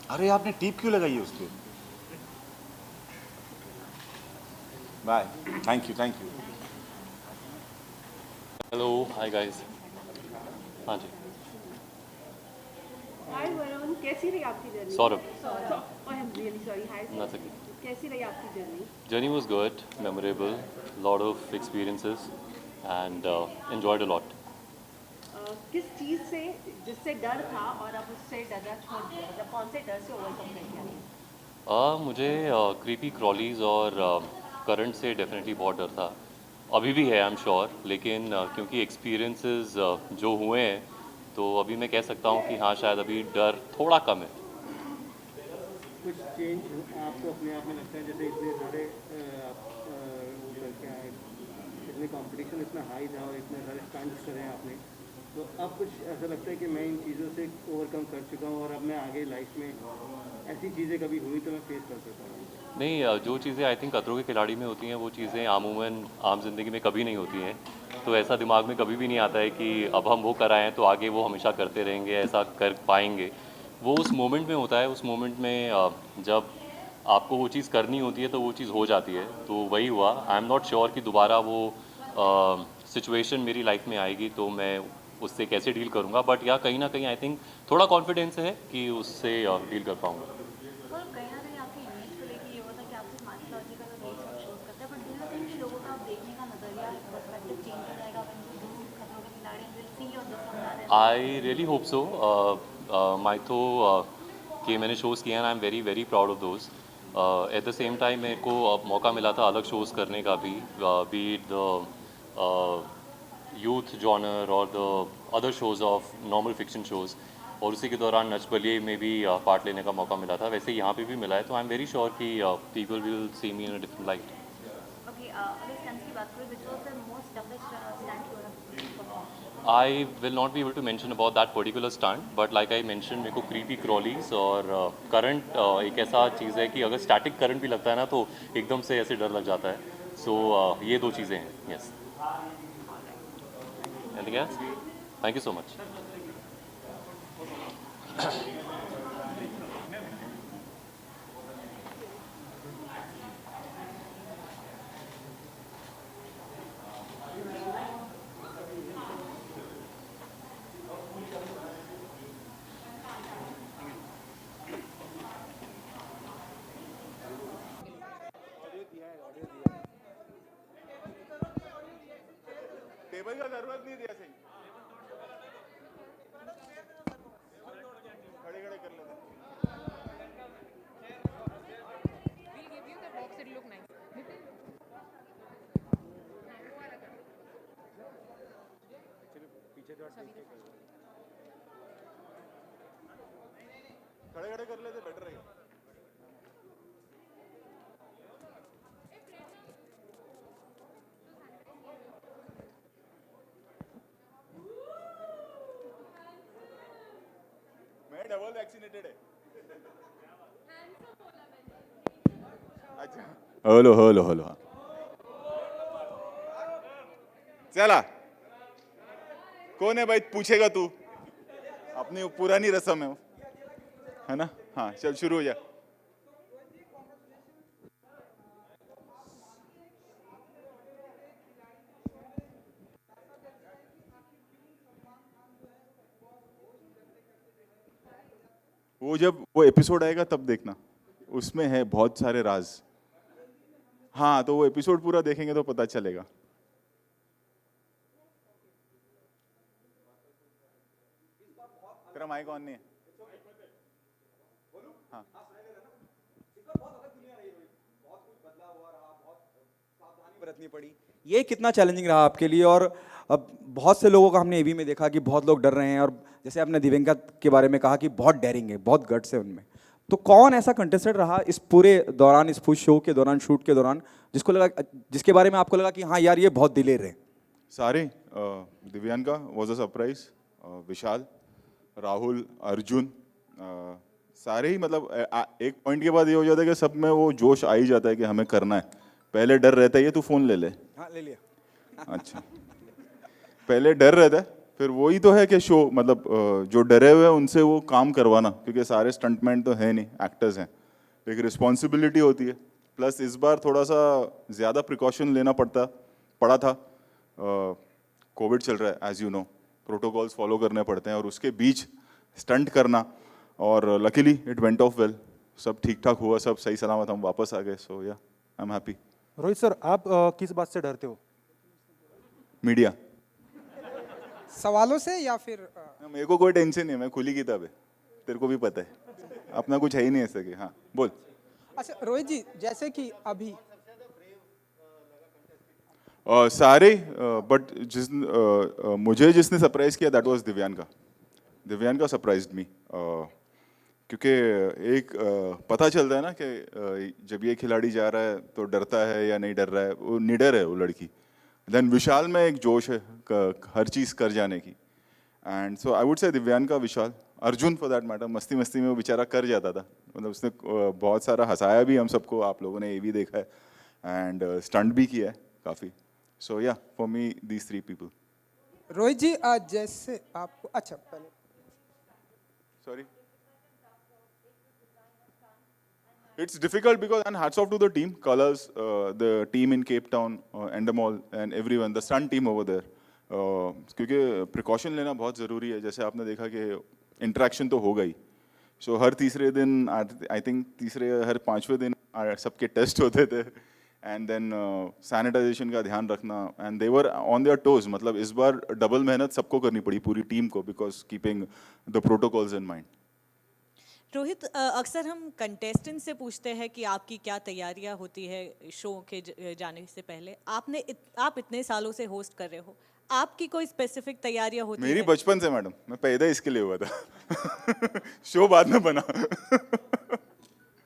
अरे आपने टीप क्यों लगाई है उस पर? Bye, thank you. Hello, hi guys. हाँ जी, हाय वरुण, कैसी रही आपकी journey? Saurabh. I am really sorry. Hi, That's okay. कैसी रही आपकी journey? Journey was good, memorable, lot of experiences, and enjoyed a lot. किस चीज़ से, जिससे डर था और अब उससे डरना छोड़ दिया, मतलब कौन से डर से ओवरकम कर दिया? मुझे क्रीपी क्रॉलीज और करंट से डेफिनेटली बहुत डर था, अभी भी है आई एम श्योर, लेकिन क्योंकि एक्सपीरियंसेस जो हुए हैं, तो अभी मैं कह सकता हूँ कि हाँ, शायद अभी डर थोड़ा कम है। कुछ चेंज आपको अपने आप में लगता है, जैसे इतने सारे वो करके आए, इतने कंपटीशन इतना हाई था और इतने सारे स्टंट्स करे आपने, तो अब कुछ ऐसा लगता है कि मैं इन चीज़ों से ओवरकम कर चुका हूँ और अब मैं आगे लाइफ में ऐसी चीज़ें कभी हुई तो मैं फेस कर सकता हूँ? नहीं, जो चीज़ें आई थिंक खतरों के खिलाड़ी में होती हैं, वो चीज़ें आमूमन आम जिंदगी में कभी नहीं होती हैं। तो ऐसा दिमाग में कभी भी नहीं आता है कि अब हम वो कराएं तो आगे वो हमेशा करते रहेंगे, ऐसा कर पाएंगे। वो उस मोमेंट में होता है, उस मोमेंट में जब आपको वो चीज़ करनी होती है तो वो चीज़ हो जाती है। तो वही हुआ। आई एम नॉट श्योर कि दोबारा वो सिचुएशन मेरी लाइफ में आएगी तो मैं उससे कैसे डील करूँगा, बट या कहीं ना कहीं आई थिंक थोड़ा कॉन्फिडेंस है कि उससे डील कर पाऊँगा। I really hope so. Mytho के मैंने शोज़ किए हैं, I am very very proud of those. At the same time मेरे को मौका मिला था अलग शोज़ करने का भी, be it the youth genre और the other shows of normal fiction shows, और उसी के दौरान नच बलिए में भी पार्ट लेने का मौका मिला था। वैसे यहाँ पे भी मिला है, तो आई एम वेरी श्योर कि people will see me in a different light. Okay, अगर स्टंट्स की बात करें, which was the most toughest stunt you have perform? I will not be able to mention about that particular stunt, but like I mentioned, मेरे को creepy crawlies और current एक ऐसा चीज़ है कि अगर static current भी लगता है ना तो एकदम से ऐसे डर लग जाता है। So ये दो चीज़ें हैं। Yes. Anything else? Thank you so much. Table का जरूरत नहीं दिया सही, खड़े खड़े कर लेते। We'll give you the box, it'll look nice. खड़े खड़े कर लेते, बेटर रहेगा। मैं डबल वैक्सीनेटेड है। अच्छा, हेलो हेलो हेलो, चला कौन है भाई, पूछेगा तू, अपनी पुरानी रस्म है ना। हाँ चल शुरू हो जा। वो जब वो एपिसोड आएगा तब देखना, उसमें है बहुत सारे राज। हाँ तो वो एपिसोड पूरा देखेंगे तो पता चलेगा। तेरा माइक ऑन नहीं है। हाँ बरतनी पड़ी, ये कितना चैलेंजिंग रहा आपके लिए? और अब बहुत से लोगों का हमने एवी में देखा कि बहुत लोग डर रहे हैं, और जैसे आपने दिव्यांका के बारे में कहा कि बहुत डेयरिंग है, बहुत गट्स है उनमें, तो कौन ऐसा कंटेस्टेंट रहा इस पूरे दौरान, इस फुल शो के दौरान, शूट के दौरान, जिसको लगा, जिसके बारे में आपको लगा कि हाँ यार ये बहुत दिलेर है? सारे दिव्यांका वॉज अ सरप्राइज, विशाल, राहुल, अर्जुन, सारे ही मतलब एक पॉइंट के बाद ये हो जाता है कि सब में वो जोश आ ही जाता है कि हमें करना है। पहले डर रहता है, ये तू फोन ले ले। हाँ ले लिया। अच्छा, पहले डर रहता है, फिर वही तो है कि शो मतलब जो डरे हुए हैं उनसे वो काम करवाना, क्योंकि सारे स्टंटमैन तो है नहीं, एक्टर्स हैं, एक रिस्पॉन्सिबिलिटी होती है। प्लस इस बार थोड़ा सा ज़्यादा प्रिकॉशन लेना पड़ा था। कोविड चल रहा है as you know, protocols follow करने पड़ते हैं, और उसके बीच स्टंट करना, और luckily it went off well, सब ठीक ठाक हुआ, सब सही सलामत हम वापस आ गए। सो या I am happy. Rohit sir, आप किस बात से डरते हो? मीडिया सवालों से या फिर मेरे को कोई टेंशन नहीं है, मैं खुली किताब है, तेरे को भी पता है, अपना कुछ है ही नहीं ऐसा कि। हाँ बोल। अच्छा रोहित जी, जैसे कि अभी सारे बट मुझे जिसने सरप्राइज किया that was Divyanka. Divyanka surprised me, क्योंकि एक पता चलता है ना कि जब ये खिलाड़ी जा रहा है तो डरता है या नहीं डर रहा है, वो निडर है वो लड़की। देन विशाल में एक जोश है हर चीज़ कर जाने की, and so I would say Divyanka, Vishal, Arjun for that matter, मस्ती मस्ती में वो बेचारा कर जाता था, मतलब उसने बहुत सारा हंसाया भी हम सबको, आप लोगों ने ये भी देखा है, एंड स्टंट भी किया है काफ़ी। So yeah for me these 3 people. Rohit ji, जैसे आपको, अच्छा पहले Sorry. It's difficult because, and hats off to the team, Colors, the team in Cape Town, Endemol, and everyone, the stunt team over there. क्योंकि precaution लेना बहुत ज़रूरी है। जैसे आपने देखा कि इंटरेक्शन तो होगा ही, सो हर तीसरे दिन, आई थिंक हर 5वें दिन सबके टेस्ट होते थे, एंड देन सैनिटाइजेशन का ध्यान रखना, and they were on their toes. मतलब इस बार डबल मेहनत सबको करनी पड़ी, पूरी टीम को, because keeping the protocols in mind. Rohit, अक्सर हम कंटेस्टेंट से पूछते हैं कि आपकी क्या तैयारियां होती है शो के जाने से पहले। आप इतने सालों से होस्ट कर रहे हो, आपकी कोई स्पेसिफिक तैयारियां होती मेरी है? बचपन से मैडम, मैं पैदा इसके लिए हुआ था शो बाद में बना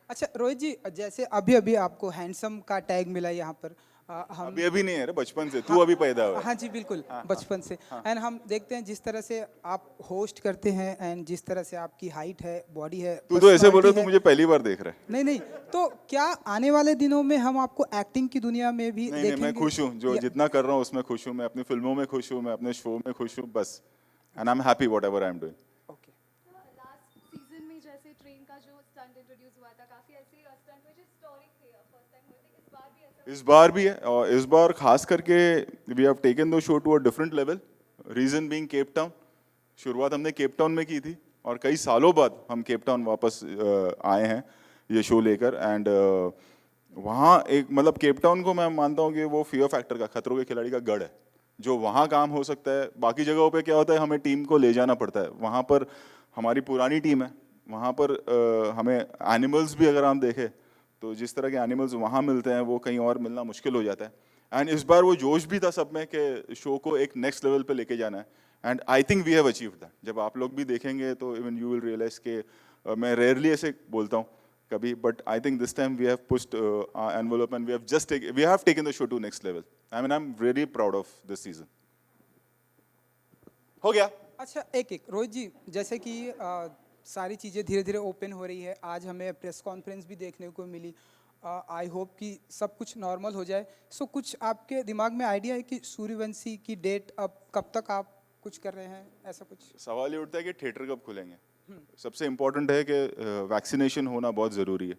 अच्छा रोहित जी, जैसे अभी अभी आपको हैंडसम का टैग मिला यहाँ पर, हम अभी अभी नहीं है रे, बचपन से। तू अभी पैदा हुआ है। हाँ जी बिल्कुल, बचपन से। एंड हम देखते हैं जिस तरह से आप होस्ट करते हैं एंड जिस तरह से आपकी हाइट है, बॉडी है, तू तो ऐसे बोल रहा है, personality तू मुझे पहली बार देख रहा है। नहीं नहीं, तो क्या आने वाले दिनों में हम आपको एक्टिंग की दुनिया में भी नहीं देखेंगे? मैं खुश हूँ, जो जितना कर रहा हूँ उसमें खुश हूँ। मैं अपनी फिल्मों में खुश हूँ, मैं अपने शो में खुश हूँ, बस। And I am happy what ever I am doing. Last season में जैसे ट्रेन का जो स्टंट इंट्रोड्यूस हुआ था, काफी ऐसे स्टंट में जो हिस्टोरिक थे, फर्स्ट टाइम हुए थे। इस बार भी ऐसा इस बार भी है, और इस बार खास करके we have taken the show to a different level. Reason being Cape Town. शुरुआत हमने केप टाउन में की थी और कई सालों बाद हम केप टाउन वापस आए हैं ये शो लेकर। एंड वहाँ एक मतलब केप टाउन को मैं मानता हूँ कि वो फियर फैक्टर का, खतरों के खिलाड़ी का गढ़ है। जो वहाँ काम हो सकता है, बाकी जगहों पे क्या होता है, हमें टीम को ले जाना पड़ता है। वहाँ पर हमारी पुरानी टीम है, वहाँ पर हमें एनिमल्स भी अगर हम देखें तो जिस तरह के एनिमल्स वहाँ मिलते हैं वो कहीं और मिलना मुश्किल हो जाता है। एंड इस बार वो जोश भी था सब में कि शो को एक नेक्स्ट लेवल पे लेके जाना है। And I think we have achieved that. जब आप लोग भी देखेंगे तो इवन यू विल रियलाइज के मैं रेयरली ऐसे बोलता हूँ कभी, but I think this time we have pushed envelope and we have taken the show to next level. I mean I am really proud of this season. हो गया। अच्छा एक रोहित जी, जैसे कि सारी चीज़ें धीरे धीरे ओपन हो रही है, आज हमें प्रेस कॉन्फ्रेंस भी देखने को मिली। आई होप कि सब कुछ नॉर्मल हो जाए। सो कुछ आपके दिमाग में आइडिया है कि सूर्यवंशी की डेट अब कब तक आप कुछ कर रहे हैं, ऐसा कुछ? सवाल ये उठता है कि थिएटर कब खुलेंगे। सबसे इम्पोर्टेंट है कि वैक्सीनेशन होना बहुत ज़रूरी है।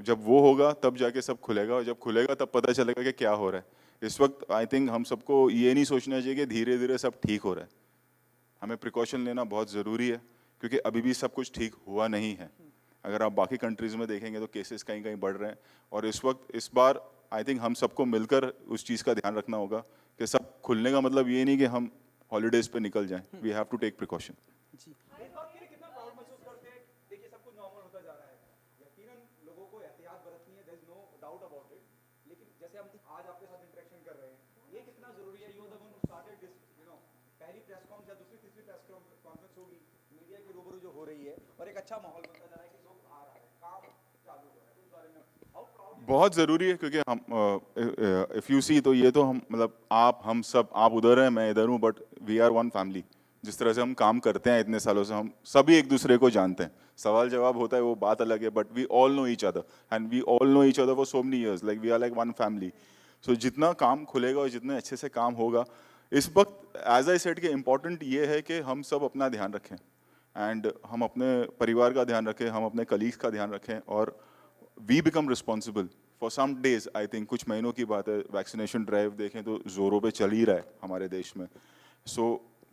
जब वो होगा तब जाके सब खुलेगा, और जब खुलेगा तब पता चलेगा कि क्या हो रहा है। इस वक्त आई थिंक हम सबको ये नहीं सोचना चाहिए कि धीरे धीरे सब ठीक हो रहा है। हमें प्रिकॉशन लेना बहुत ज़रूरी है, क्योंकि अभी भी सब कुछ ठीक हुआ नहीं है। अगर आप बाकी कंट्रीज़ में देखेंगे तो केसेस कहीं कहीं बढ़ रहे हैं, और इस बार आई थिंक हम सबको मिलकर उस चीज़ का ध्यान रखना होगा कि सब खुलने का मतलब ये नहीं कि हम हॉलीडेज़ पे निकल जाएं। We have to take precaution. जो हो रही है और एक अच्छा माहौल बनता जा रहा है कि लोग आ रहे हैं, काम चालू हो रहा है, उस बारे में बहुत ज़रूरी है, क्योंकि हम इफ़ यू सी तो ये तो हम मतलब हम सब, आप उधर हैं मैं इधर हूँ, but we are one family. जिस तरह से हम काम करते हैं इतने सालों से, हम सभी एक दूसरे को जानते हैं। सवाल जवाब होता है वो बात अलग है, but we all know each other and we all know each other for so many years. Like we are like one family. So जितना काम खुलेगा और जितने अच्छे से काम होगा, इस वक्त एज आई सेड के इम्पॉर्टेंट ये है कि हम सब अपना ध्यान रखें एंड हम अपने परिवार का ध्यान रखें, हम अपने कलीग्स का ध्यान रखें, और we become responsible for some days. I think कुछ महीनों की बात है। वैक्सीनेशन ड्राइव देखें तो जोरों पे चल ही रहा है हमारे देश में। सो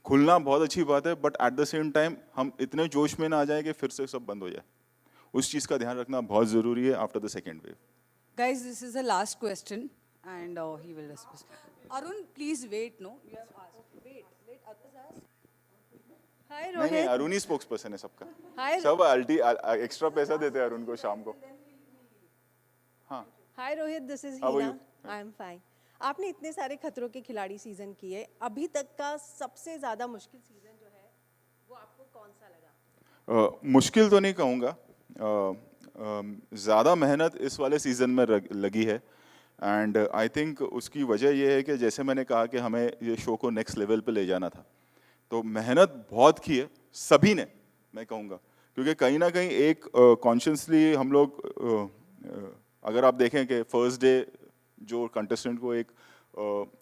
खुलना बहुत अच्छी बात है, but at the same time हम इतने जोश में ना आ जाए कि फिर से सब बंद हो जाए। उस चीज़ का ध्यान रखना बहुत ज़रूरी है after the second wave. Guys, this is the last question, and he will respond. Arun, please wait. No, you have asked. Wait. Others ask. Hi, नहीं Rohit. अरुण ही स्पोक्स पर्सन है सबका। Hi. सब एक्स्ट्रा पैसा देते हैं अरुण को शाम को। हाँ। Hi Rohit, this is How are Heena. you? I am fine. आपने इतने सारे खतरों के खिलाड़ी सीजन किए, अभी तक का सबसे ज्यादा मुश्किल सीजन जो है वो आपको कौन सा लगा? मुश्किल तो नहीं कहूँगा, ज़्यादा मेहनत इस वाले सीज़न में लगी है। एंड आई थिंक उसकी वजह यह है कि जैसे मैंने कहा कि हमें ये शो को नेक्स्ट लेवल पे ले जाना था, तो मेहनत बहुत की है सभी ने, मैं कहूँगा। क्योंकि कहीं ना कहीं एक कॉन्शियसली हम लोग अगर आप देखें कि फर्स्ट डे जो कंटेस्टेंट को एक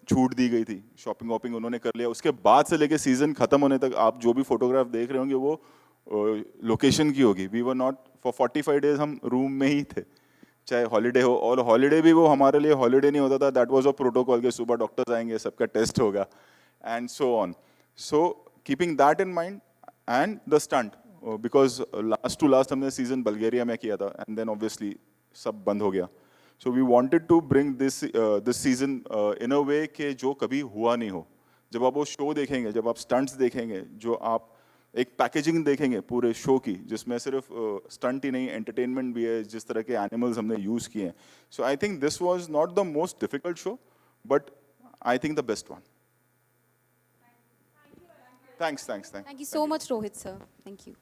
छूट दी गई थी, शॉपिंग वॉपिंग उन्होंने कर लिया, उसके बाद से लेके सीज़न ख़त्म होने तक आप जो भी फोटोग्राफ देख रहे होंगे वो लोकेशन की होगी। We were not for 45 days हम रूम में ही थे, चाहे हॉलीडे हो, और हॉलीडे भी वो हमारे लिए हॉलीडे नहीं होता था। दैट वाज अ प्रोटोकॉल के सुबह डॉक्टर्स आएंगे, सबका टेस्ट होगा and so on. So keeping that in mind and the stunt, because last to last हमने सीजन बल्गेरिया में किया था एंड देन ऑब्वियसली सब बंद हो गया। So we wanted to bring this season in a way कि जो कभी हुआ नहीं हो। जब आप वो शो देखेंगे, जब आप स्टंट्स देखेंगे, जो आप एक पैकेजिंग देखेंगे पूरे शो की जिसमें सिर्फ स्टंट ही नहीं एंटरटेनमेंट भी है, जिस तरह के एनिमल्स हमने यूज़ किए हैं. So I think this was not the most difficult show but I think the best one. Thanks. Thank you so much, Rohit sir. Thank you.